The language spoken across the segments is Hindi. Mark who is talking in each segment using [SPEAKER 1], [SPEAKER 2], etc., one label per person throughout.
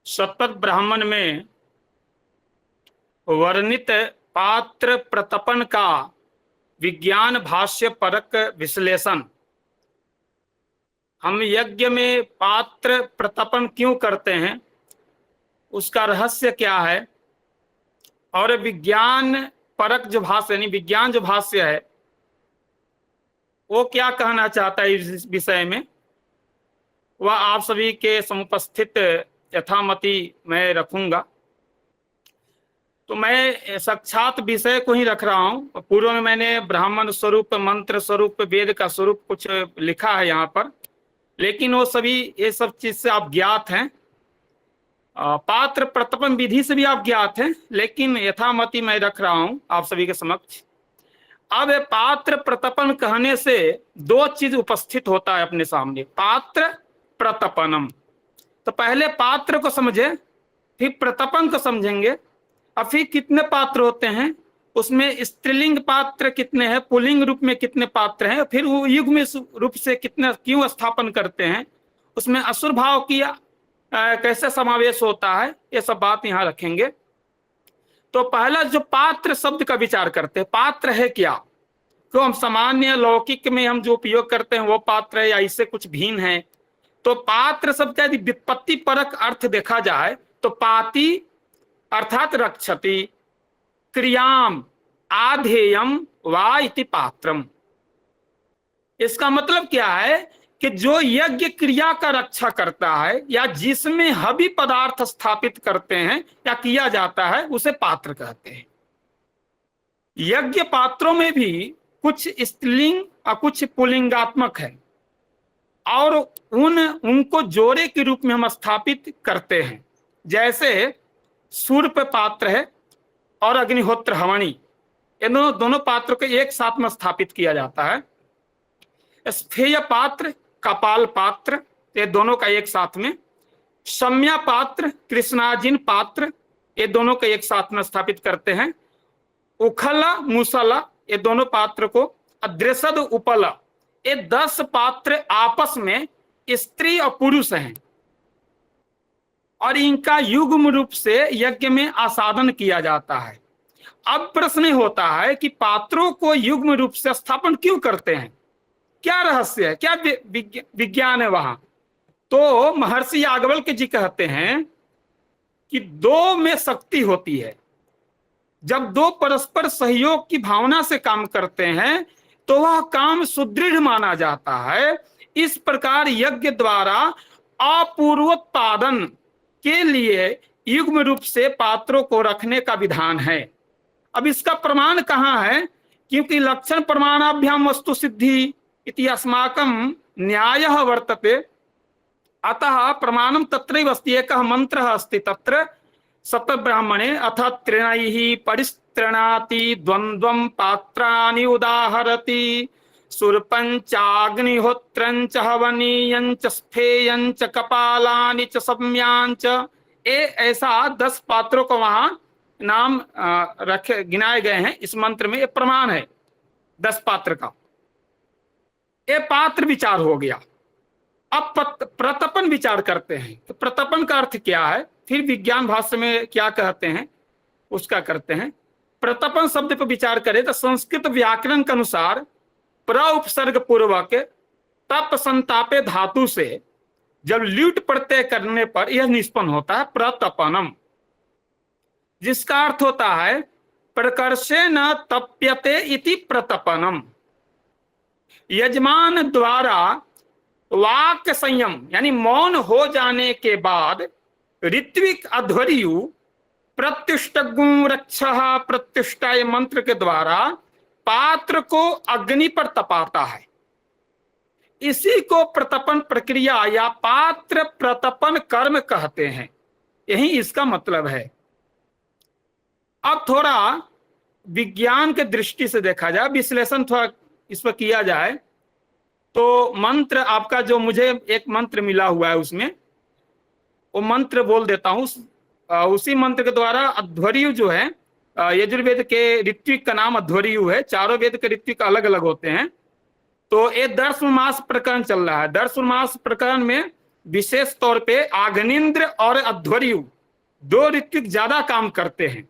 [SPEAKER 1] शतपथ ब्राह्मण में वर्णित पात्र प्रतपन का विज्ञान भाष्य परक विश्लेषण। हम यज्ञ में पात्र प्रतपन क्यों करते हैं, उसका रहस्य क्या है, और विज्ञान परक जो भाष्य यानी विज्ञान जो भाष्य है वो क्या कहना चाहता है इस विषय में, वह आप सभी के समुपस्थित यथामति मैं रखूंगा। तो मैं साक्षात विषय को ही रख रहा हूं। पूर्व में मैंने ब्राह्मण स्वरूप, मंत्र स्वरूप, वेद का स्वरूप कुछ लिखा है यहाँ पर, लेकिन वो सभी ये सब चीज से आप ज्ञात हैं। पात्र प्रतपन विधि से भी आप ज्ञात हैं, लेकिन यथामति मैं रख रहा हूं आप सभी के समक्ष। अब पात्र प्रतपन कहने से दो चीज उपस्थित होता है अपने सामने, पात्र प्रतपनम। तो पहले पात्र को समझे, फिर प्रतपन को समझेंगे। अब फिर कितने पात्र होते हैं, उसमें स्त्रीलिंग पात्र कितने हैं, पुल्लिंग रूप में कितने पात्र हैं, फिर वो युग्म रूप से कितने क्यों स्थापन करते हैं, उसमें असुर भाव की कैसे समावेश होता है, ये सब बात यहाँ रखेंगे। तो पहला जो पात्र शब्द का विचार करते हैं, पात्र है क्या, तो हम सामान्य लौकिक में हम जो उपयोग करते हैं वो पात्र है या इससे कुछ भिन्न है। तो पात्र शब्द का यदि व्युत्पत्ति परक अर्थ देखा जाए तो पाति अर्थात रक्षति, क्रियाम आधेयम वा इति पात्रम। इसका मतलब क्या है कि जो यज्ञ क्रिया का रक्षा करता है या जिसमें हवि पदार्थ स्थापित करते हैं या किया जाता है उसे पात्र कहते हैं। यज्ञ पात्रों में भी कुछ स्त्रीलिंग और कुछ पुल्लिंगात्मक है, और उनको जोड़े के रूप में हम स्थापित करते हैं। जैसे सूर्प पात्र है और अग्निहोत्र हवणी, ये दोनों पात्र को एक साथ में स्थापित किया जाता है। स्फेय पात्र, कपाल पात्र, ये दोनों का एक साथ में। सम्या पात्र, कृष्णाजिन पात्र, ये दोनों को एक साथ में स्थापित करते हैं। उखला मुसला, ये दोनों पात्र को। अद्रेसद उपला, ये 10 पात्र आपस में स्त्री और पुरुष हैं, और इनका युग्म रूप से यज्ञ में आसादन किया जाता है। अब प्रश्न होता है कि पात्रों को युग्म रूप से स्थापन क्यों करते हैं, क्या रहस्य है, क्या विज्ञान है वहां। तो महर्षि याज्ञवल्क्य जी कहते हैं कि दो में शक्ति होती है। जब दो परस्पर सहयोग की भावना से काम करते हैं तो वह काम सुदृढ़ माना जाता है। इस प्रकार यज्ञ द्वारा अपूर्वोत्पादन के लिए युग्म रूप से पात्रों को रखने का विधान है। अब इसका प्रमाण कहाँ है, क्योंकि लक्षण प्रमाणाभ्याम वस्तु सिद्धि इति अस्माकं न्यायः वर्तते, अतः प्रमाणं तत्रैव अस्ति। एकः मंत्रः अस्ति तत्र शतब्राह्मणे, अथ त्रिणैः परिस्त्रणाति द्वन्द्वं पात्राणि उदाहरति, सुरपंचाग्निहोत्रंच हवनीयंच स्फेयंच कपालानि च सम्यांच। ऐसा 10 पात्रों को वहां नाम रखे गिनाए गए हैं इस मंत्र में। ये प्रमाण है 10 पात्र का। ये पात्र विचार हो गया। अब प्रतपन विचार करते हैं तो प्रतपन का अर्थ क्या है, फिर विज्ञान भाष्य में क्या कहते हैं उसका करते हैं। प्रतपन शब्द पर विचार करें तो संस्कृत व्याकरण के अनुसार प्र उपसर्ग पूर्वक तप संतापे धातु से जब ल्यूट प्रत्यय करने पर यह निष्पन्न होता है प्रतपनम, जिसका अर्थ होता है प्रकर्षेण तप्यते इति प्रतपनम। यजमान द्वारा वाक् संयम यानी मौन हो जाने के बाद ऋत्विक अध्वर्यु प्रत्युष्टगुं रक्षः प्रत्युष्टाय मंत्र के द्वारा पात्र को अग्नि पर तपाता है। इसी को प्रतपन प्रक्रिया या पात्र प्रतपन कर्म कहते हैं। यही इसका मतलब है। अब थोड़ा विज्ञान के दृष्टि से देखा जाए, विश्लेषण थोड़ा इस पर किया जाए, तो मंत्र आपका जो मुझे एक मंत्र मिला हुआ है उसमें वो मंत्र बोल देता हूं। उसी मंत्र के द्वारा अध्वर्यु जो है, यजुर्वेद के ऋत्विक का नाम अध्वर्यु है, चारों वेद के ऋत्विक अलग अलग होते हैं। तो ये दर्शमास प्रकरण चल रहा है। दर्शमास प्रकरण में विशेष तौर पे आग्नेन्द्र और अध्वर्यु, दो ऋत्विक ज्यादा काम करते हैं।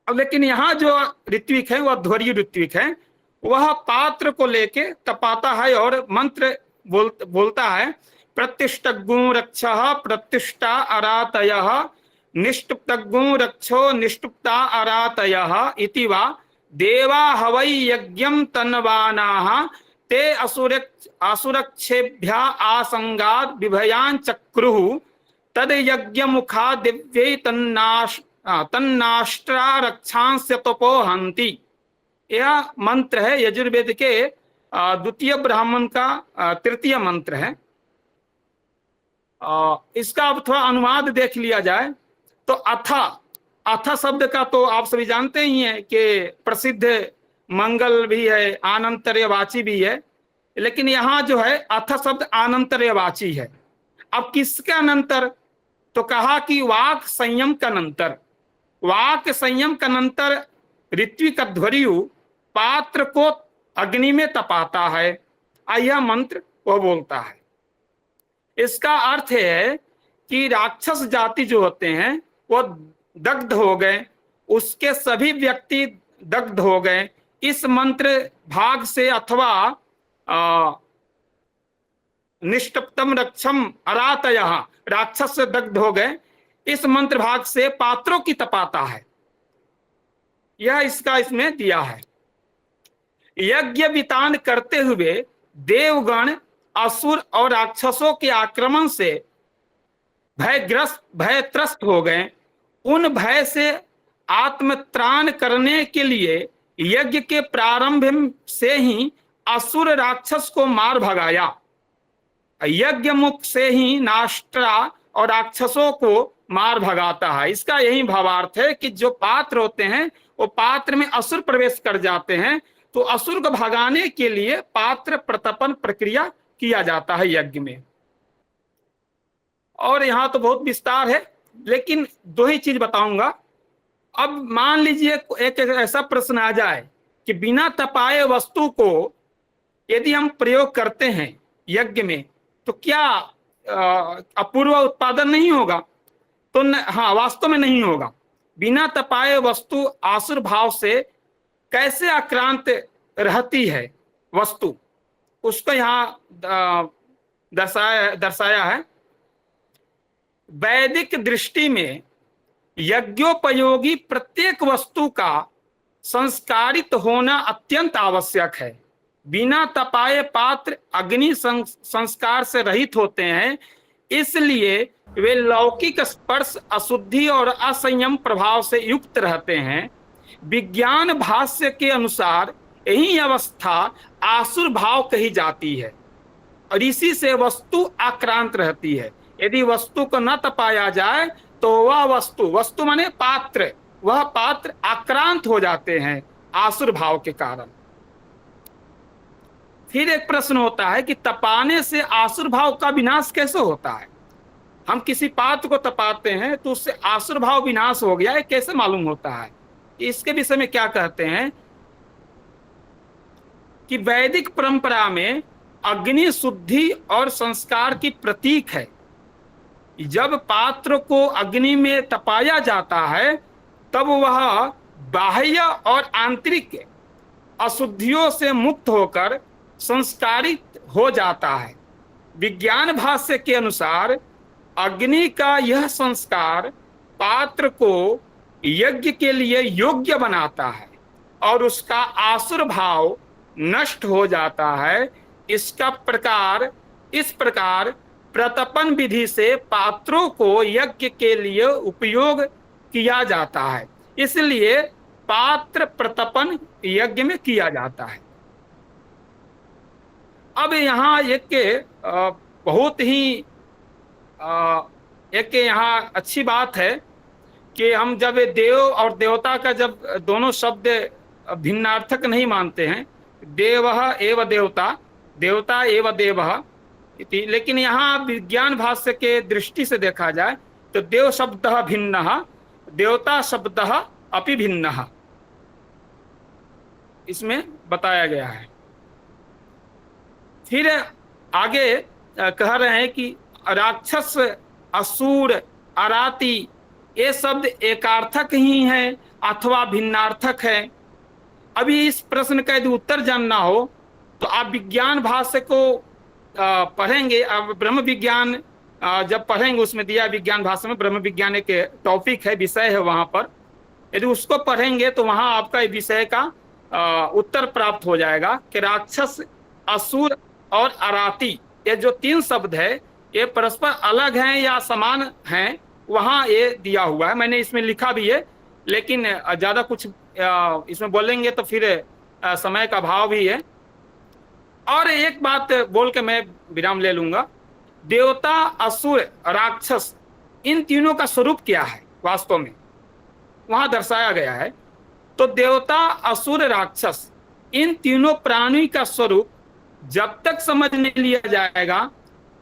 [SPEAKER 1] अब लेकिन यहाँ जो ऋत्विक है, वह अध्वर्यु ऋत्विक है, वह पात्र को लेके तपाता है और मंत्र बोलता है, प्रतिष्ठगु रक्षः प्रतिष्ठा अरातयः निष्टुप्तगु रक्षो निष्टुप्ता अरातयः इति वा देवा हवै यज्ञं तन्वानाः ते असुरक्षेभ्यः आसंगात् विभयान् चक्रुः तद यज्ञ मुखा दिव्यै तन्नाष्ट्रा रक्षांस्य तपो हन्ति। यह मंत्र है यजुर्वेद के द्वितीय ब्राह्मण का तृतीय मंत्र है। इसका अब थोड़ा अनुवाद देख लिया जाए तो अथ शब्द का तो आप सभी जानते ही हैं कि प्रसिद्ध मंगल भी है, आनंतर्यवाची भी है, लेकिन यहाँ जो है अथ शब्द आनंतर्यवाची है। अब किसके अनंतर? तो कहा कि वाक संयम का अनंतर, वाक संयम का अनंतर ऋत्विक अध्वर्यु पात्र को अग्नि में तपाता है, यह मंत्र वह बोलता है। इसका अर्थ है कि राक्षस जाति जो होते हैं वह दग्ध हो गए, उसके सभी व्यक्ति दग्ध हो गए इस मंत्र भाग से, अथवा निष्टप्तम रक्षम अरातयः, राक्षस से दग्ध हो गए, इस मंत्र भाग से पात्रों की तपाता है। यह इसका इसमें दिया है। यज्ञ वितान करते हुए देवगण असुर और राक्षसों के आक्रमण से भयत्रस्त हो गए। उन भय से आत्मत्राण करने के लिए यज्ञ के प्रारंभ से ही असुर राक्षस को मार भगाया। यज्ञ मुख से ही नाष्ट्रा और राक्षसों को मार भगाता है। इसका यही भावार्थ है कि जो पात्र होते हैं वो पात्र में असुर प्रवेश कर जाते हैं, तो असुर को भगाने के लिए पात्र प्रतपन प्रक्रिया किया जाता है यज्ञ में। और यहाँ तो बहुत विस्तार है, लेकिन दो ही चीज बताऊंगा। अब मान लीजिए एक ऐसा प्रश्न आ जाए कि बिना तपाए वस्तु को यदि हम प्रयोग करते हैं यज्ञ में तो क्या अपूर्व उत्पादन नहीं होगा? तो हाँ, वास्तव में नहीं होगा। बिना तपाए वस्तु आसुर भाव से कैसे आक्रांत रहती है वस्तु, उसको यहाँ दर्शाया है। वैदिक दृष्टि में यज्ञोपयोगी प्रत्येक वस्तु का संस्कारित होना अत्यंत आवश्यक है। बिना तपाए पात्र अग्नि संस्कार से रहित होते हैं, इसलिए वे लौकिक स्पर्श, अशुद्धि और असंयम प्रभाव से युक्त रहते हैं। विज्ञान भाष्य के अनुसार यही अवस्था आसुर भाव कही जाती है और इसी से वस्तु आक्रांत रहती है। यदि वस्तु को न तपाया जाए तो वह वस्तु माने पात्र, वह पात्र आक्रांत हो जाते हैं आसुर भाव के कारण। फिर एक प्रश्न होता है कि तपाने से आसुर भाव का विनाश कैसे होता है? हम किसी पात्र को तपाते हैं तो उससे आसुर भाव विनाश हो गया है, कैसे मालूम होता है? इसके विषय में क्या कहते हैं कि वैदिक परंपरा में अग्नि शुद्धि और संस्कार की प्रतीक है। जब पात्र को अग्नि में तपाया जाता है तब वह बाह्य और आंतरिक अशुद्धियों से मुक्त होकर संस्कारित हो जाता है। विज्ञान भाष्य के अनुसार अग्नि का यह संस्कार पात्र को यज्ञ के लिए योग्य बनाता है और उसका आसुर भाव नष्ट हो जाता है। इस प्रकार प्रतपन विधि से पात्रों को यज्ञ के लिए उपयोग किया जाता है, इसलिए पात्र प्रतपन यज्ञ में किया जाता है। अब यहाँ एक बहुत ही एक यहाँ अच्छी बात है कि हम जब देव और देवता का जब दोनों शब्द भिन्नार्थक नहीं मानते हैं, देवः एव देवता, देवता एव देवः, लेकिन यहाँ विज्ञान भाष्य के दृष्टि से देखा जाए तो देव शब्दः भिन्नः, देवता शब्दः अपि भिन्नः, इसमें बताया गया है। फिर आगे कह रहे हैं कि राक्षस, असुर, अराती ये शब्द एकार्थक ही हैं अथवा भिन्नार्थक है? अभी इस प्रश्न का यदि उत्तर जानना हो तो आप विज्ञान भाष्य को पढ़ेंगे। अब ब्रह्म विज्ञान जब पढ़ेंगे, उसमें दिया विज्ञान भाष्य में ब्रह्म विज्ञान एक टॉपिक है, विषय है, वहां पर यदि उसको पढ़ेंगे तो वहां आपका इस विषय का उत्तर प्राप्त हो जाएगा कि राक्षस, असुर और अराती ये जो तीन शब्द है ये परस्पर अलग हैं या समान हैं, वहां ये दिया हुआ है। मैंने इसमें लिखा भी है, लेकिन ज्यादा कुछ इसमें बोलेंगे तो फिर समय का अभाव भी है। और एक बात बोल के मैं विराम ले लूंगा। देवता, असुर, राक्षस इन तीनों का स्वरूप क्या है वास्तव में वहां दर्शाया गया है। तो देवता, असुर, राक्षस इन तीनों प्राणी का स्वरूप जब तक समझ नहीं लिया जाएगा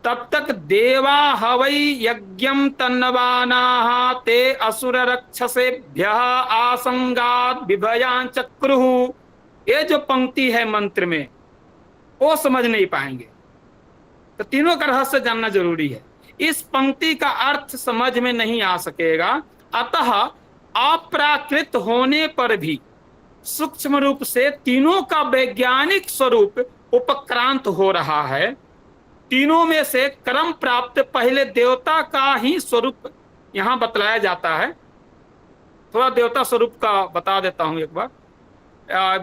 [SPEAKER 1] तब तक देवा हवै यज्ञम तन्नवानाः ते असुर रक्षसेभ्यः आसंगात विभयान चक्रुः, ये जो पंक्ति है मंत्र में वो समझ नहीं पाएंगे। तो तीनों का रहस्य जानना जरूरी है। इस पंक्ति का अर्थ समझ में नहीं आ सकेगा, अतः अप्राकृत होने पर भी सूक्ष्म रूप से तीनों का वैज्ञानिक स्वरूप उपक्रांत हो रहा है। तीनों में से क्रम प्राप्त पहले देवता का ही स्वरूप यहां बतलाया जाता है। थोड़ा देवता स्वरूप का बता देता हूं एक बार।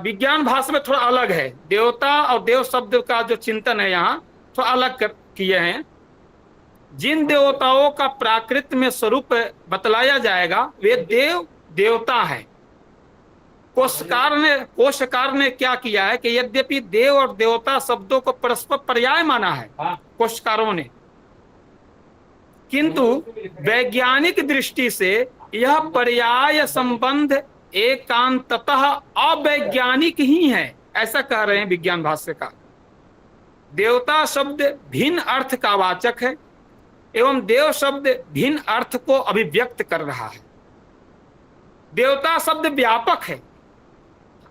[SPEAKER 1] विज्ञान भाषा में थोड़ा अलग है, देवता और देव शब्द का जो चिंतन है यहाँ थोड़ा अलग किए हैं। जिन देवताओं का प्राकृत में स्वरूप बतलाया जाएगा वे देव देवता है। कोशकार ने क्या किया है कि यद्यपि देव और देवता शब्दों को परस्पर पर्याय माना है कोशकारों ने, किंतु वैज्ञानिक दृष्टि से यह पर्याय संबंध एकांततः अवैज्ञानिक ही है, ऐसा कह रहे हैं विज्ञान भाष्य का। देवता शब्द भिन्न अर्थ का वाचक है एवं देव शब्द भिन्न अर्थ को अभिव्यक्त कर रहा है। देवता शब्द व्यापक है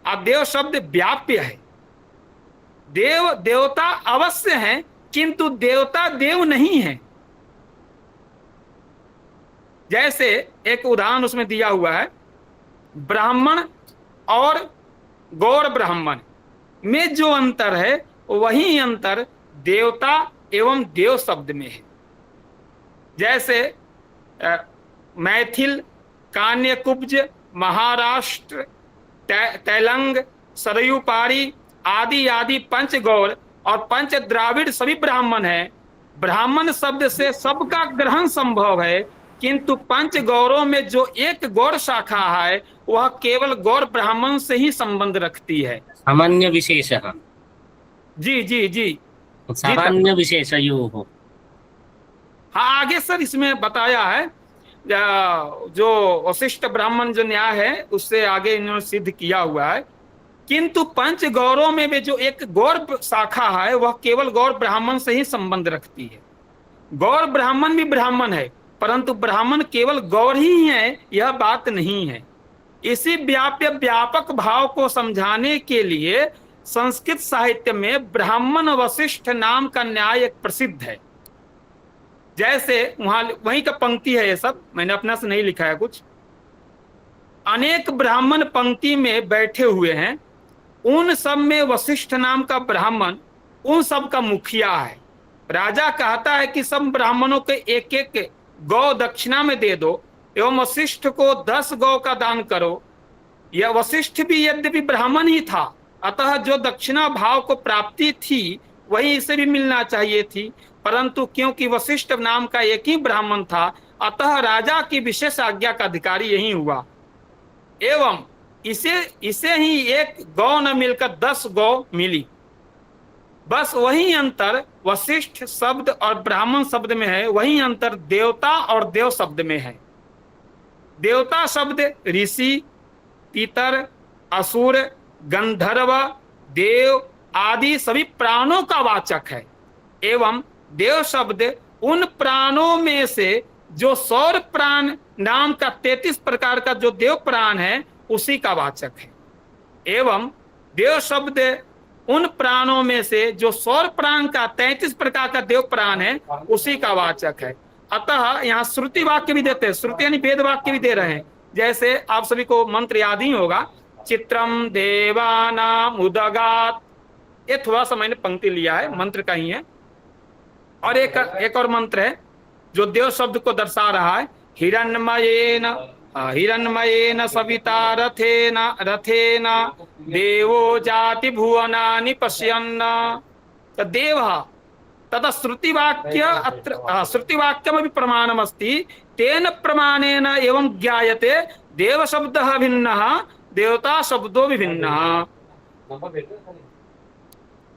[SPEAKER 1] और देव शब्द व्याप्य है। देव देवता अवश्य है किंतु देवता देव नहीं है। जैसे एक उदाहरण उसमें दिया हुआ है, ब्राह्मण और गौर ब्राह्मण में जो अंतर है वही अंतर देवता एवं देव शब्द में है। जैसे मैथिल, कान्यकुब्ज, महाराष्ट्र, तेलंग, सरयू पारी आदि आदि पंच गौर और पंच द्राविड़ सभी ब्राह्मण हैं। ब्राह्मण शब्द से सबका ग्रहण संभव है, किंतु पंच गौरों में जो एक गौर शाखा है वह केवल गौर ब्राह्मण से ही संबंध रखती है।
[SPEAKER 2] सामान्य विशेष।
[SPEAKER 1] जी जी जी,
[SPEAKER 2] सामान्य विशेषयोः।
[SPEAKER 1] हाँ, आगे सर इसमें बताया है जो वशिष्ठ ब्राह्मण जो न्याय है उससे आगे इन्होंने सिद्ध किया हुआ है। किंतु पंच गौरों में भी जो एक गौर शाखा है वह केवल गौर ब्राह्मण से ही संबंध रखती है। गौर ब्राह्मण भी ब्राह्मण है, परंतु ब्राह्मण केवल गौर ही है यह बात नहीं है। इसी व्याप्य व्यापक भाव को समझाने के लिए संस्कृत साहित्य में ब्राह्मण वशिष्ठ नाम का न्याय एक प्रसिद्ध है। जैसे वहीं का पंक्ति है, ये सब मैंने अपना से नहीं लिखा है कुछ। अनेक ब्राह्मण पंक्ति में बैठे हुए हैं, उन सब में वशिष्ठ नाम का ब्राह्मण उन सब का मुखिया है। राजा कहता है कि सब ब्राह्मणों के एक एक गौ दक्षिणा में दे दो एवं वशिष्ठ को 10 गौ का दान करो। यह वशिष्ठ भी यद्यपि ब्राह्मण ही था, अतः जो दक्षिणा भाव को प्राप्ति थी वही इसे भी मिलना चाहिए थी, परंतु क्योंकि वशिष्ठ नाम का एक ही ब्राह्मण था अतः राजा की विशेष आज्ञा का अधिकारी यही हुआ एवं इसे ही एक गौ न मिलकर 10 गौ मिली। बस वही अंतर वशिष्ठ शब्द और ब्राह्मण शब्द में है, वही अंतर देवता और देव शब्द में है। देवता शब्द ऋषि, पितर, असुर, गंधर्व, देव आदि सभी प्राणों का वाचक है एवं देव शब्द उन प्राणों में से जो सौर प्राण नाम का 33 प्रकार का जो देव प्राण है उसी का वाचक है एवं देव शब्द उन प्राणों में से जो सौर प्राण का 33 प्रकार का देव प्राण है उसी का वाचक है। अतः यहाँ श्रुति वाक्य भी देते हैं, श्रुति यानी वेद वाक्य भी दे रहे हैं। जैसे आप सभी को मंत्र याद ही होगा, चित्रम देवानाम उदगात, ये थोड़ा सा मैंने पंक्ति लिया है, मंत्र का ही है। और एक और मंत्र है जो देव शब्द को दर्शा रहा है, हिरण्मयेन सविता रथेन देवो जाति भुवनानि पश्यन् देव तथा श्रुतिवाक्य अत्र श्रुतिवाक्यमपि प्रमाणमस्ति, तेन प्रमाणेन एवं ज्ञायते देव शब्दः भिन्नः देवता शब्दो विभिन्नः।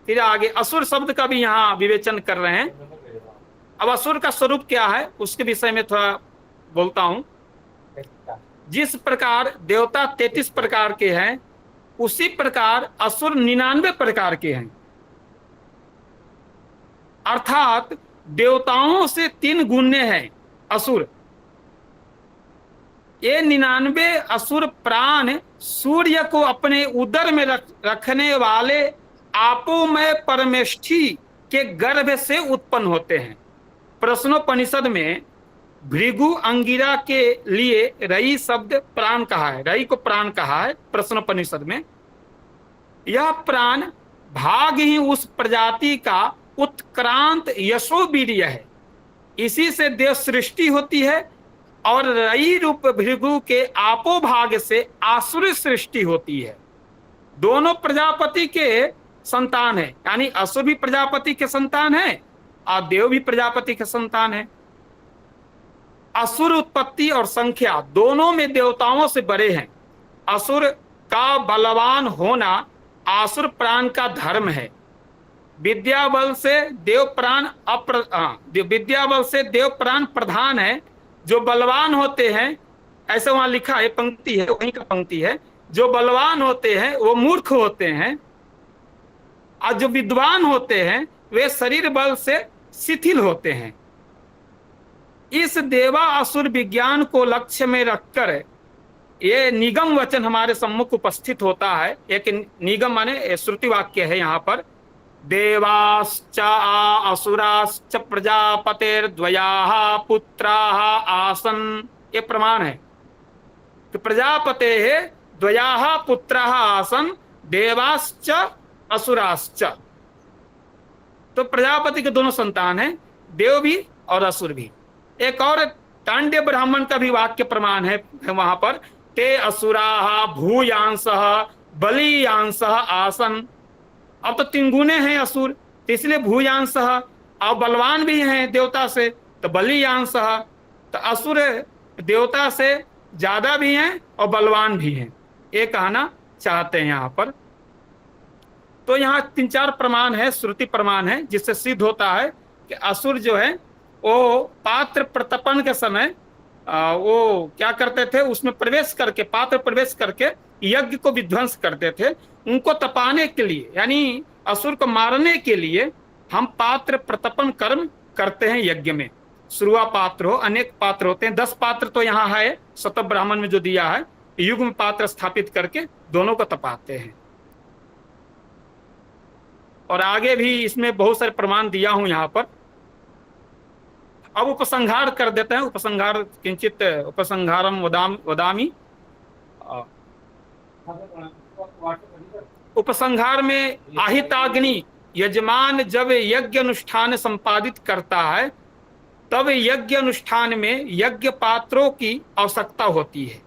[SPEAKER 1] फिर आगे असुर शब्द का भी यहाँ विवेचन कर रहे हैं। अब असुर का स्वरूप क्या है उसके विषय में थोड़ा बोलता हूं। जिस प्रकार देवता 33 प्रकार के हैं उसी प्रकार असुर 99 प्रकार के हैं, अर्थात देवताओं से 3 गुणे हैं असुर। ये 99 असुर प्राण सूर्य को अपने उदर में रखने वाले आपोमय परमेष्ठी के गर्भ से उत्पन्न होते हैं। प्रश्नोपनिषद में भृगु अंगिरा के लिए रई शब्द प्राण कहा है, रई को प्राण कहा है प्रश्नोपनिषद में। यह प्राण भाग ही उस प्रजाति का उत्क्रांत यशोवीर्य है, इसी से देव सृष्टि होती है, और रई रूप भृगु के आपो भाग से आसुर सृष्टि होती है। दोनों प्रजापति के संतान है, यानी असुर भी प्रजापति के संतान है और देव भी प्रजापति के संतान है। असुर उत्पत्ति और संख्या दोनों में देवताओं से बड़े हैं। असुर का बलवान होना आसुर प्राण का धर्म है। विद्या बल से देव प्राण प्रधान है। जो बलवान होते हैं, ऐसे वहां लिखा है, पंक्ति है, वहीं का पंक्ति है, जो बलवान होते हैं वो मूर्ख होते हैं, और जो विद्वान होते हैं वे शरीर बल से शिथिल होते हैं। इस देवा असुर विज्ञान को लक्ष्य में रखकर ये निगम वचन हमारे सम्मुख उपस्थित होता है। एक निगम माने श्रुति वाक्य है यहाँ पर, देवाश्च असुराश्च प्रजापतेर्द्वयाः पुत्राः आसन्, ये प्रमाण है कि प्रजापतेः द्वयाः पुत्राः आसन् देवाश्च असुराश्च। तो प्रजापति के दोनों संतान हैं, देव भी और असुर भी। एक और तांड्य ब्राह्मण का भी वाक्य प्रमाण है वहां पर, ते असुराः भूयांसः बलीयांसः आसन्। अब तो 3 गुणे हैं असुर, तो इसलिए भूयांसः, और बलवान भी हैं देवता से तो बलीयांसः। तो असुर देवता से ज्यादा भी हैं और बलवान भी हैं, ये कहना चाहते हैं यहाँ पर। तो यहाँ 3-4 प्रमाण है, श्रुति प्रमाण है, जिससे सिद्ध होता है कि असुर जो है वो पात्र प्रतपन के समय वो क्या करते थे, उसमें प्रवेश करके, पात्र प्रवेश करके यज्ञ को विध्वंस करते थे। उनको तपाने के लिए, यानी असुर को मारने के लिए हम पात्र प्रतपन कर्म करते हैं यज्ञ में। श्रुआ पात्र हो, अनेक पात्र होते हैं, 10 पात्र तो यहाँ है शतप ब्राह्मण में जो दिया है, युग्म पात्र स्थापित करके दोनों को तपाते हैं। और आगे भी इसमें बहुत सारे प्रमाण दिया हूं यहाँ पर। अब उपसंहार कर देते हैं, उपसंहार किंचित उपसंहारम वदामि। उपसंहार में आहिताग्नि यजमान जब यज्ञ अनुष्ठान संपादित करता है तब यज्ञ अनुष्ठान में यज्ञ पात्रों की आवश्यकता होती है।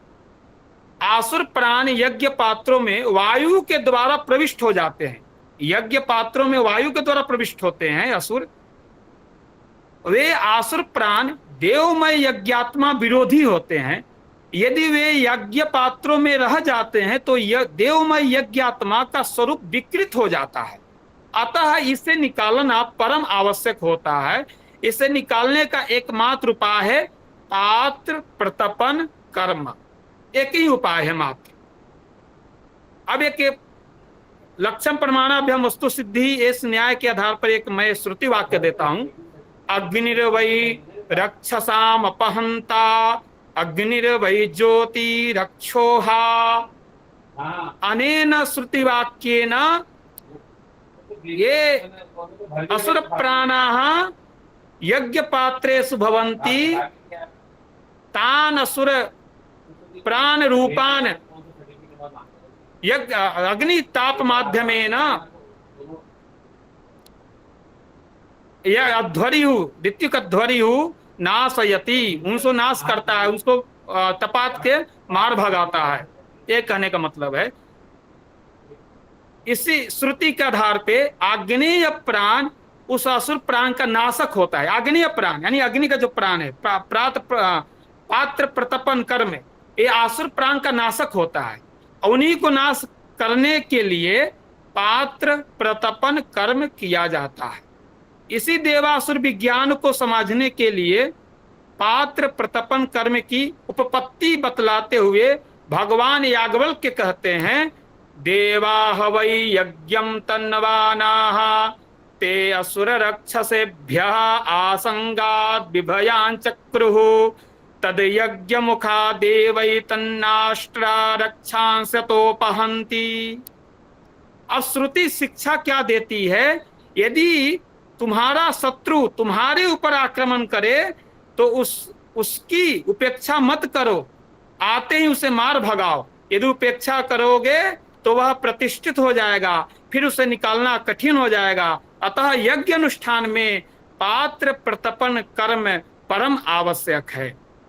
[SPEAKER 1] आसुर प्राण यज्ञ पात्रों में वायु के द्वारा प्रविष्ट हो जाते हैं, यज्ञ पात्रों में वायु के द्वारा प्रविष्ट होते हैं असुर। वे आसुर प्राण देवमय यज्ञात्मा विरोधी होते हैं। यदि वे यज्ञ पात्रों में रह जाते हैं तो देवमय यज्ञात्मा का स्वरूप विकृत हो जाता है। अतः इसे निकालना परम आवश्यक होता है। इसे निकालने का एकमात्र उपाय है पात्र प्रतपन कर्म, एक ही उपाय है मात्र। अब एक लक्षण प्रमाणाभ्याम वस्तु सिद्धि, इस न्याय के आधार पर एक मैं श्रुति वाक्य देता हूं। अग्निर्वै रक्षसाम अपहंता अग्निर्वै ज्योति रक्षोहा। अनेन श्रुतिवाक्येन ये असुर प्राणाः यज्ञ पात्रेषु भवन्ति तान असुर प्राण रूपान यज्ञ अग्नि ताप माध्यमेन यह अध्वर्यु ऋत्विक अध्वर्यु नाशयति, उनको नाश करता है, उसको तपात के मार भगाता है। ये कहने का मतलब है इसी श्रुति के आधार पे आग्नेय प्राण उस असुर प्राण का नाशक होता है। आग्नेय प्राण यानी अग्नि का जो प्राण है, पात्र प्रतपन कर्म, ये असुर प्राण का नाशक होता है। उन्हीं को नाश करने के लिए पात्र प्रतपन कर्म किया जाता है। इसी देवासुर विज्ञान को समझने के लिए पात्र प्रतपन कर्म की उपपत्ति बतलाते हुए भगवान याज्ञवल्क्य कहते हैं, देवा हवै यज्ञम तन्नवानाः ते असुर रक्षसेभ्यः आसंगात् बिभयाञ्चक्रुः तद यज्ञ मुखा देवै तन्नाष्ट्रा रक्षांसतोपहन्ति। अब श्रुति शिक्षा क्या देती है? यदि तुम्हारा शत्रु तुम्हारे ऊपर आक्रमण करे तो उसकी उपेक्षा मत करो, आते ही उसे मार भगाओ। यदि उपेक्षा करोगे तो वह प्रतिष्ठित हो जाएगा, फिर उसे निकालना कठिन हो जाएगा। अतः यज्ञ अनुष्ठान में पात्र प्रतपन कर्म परम आवश्यक है।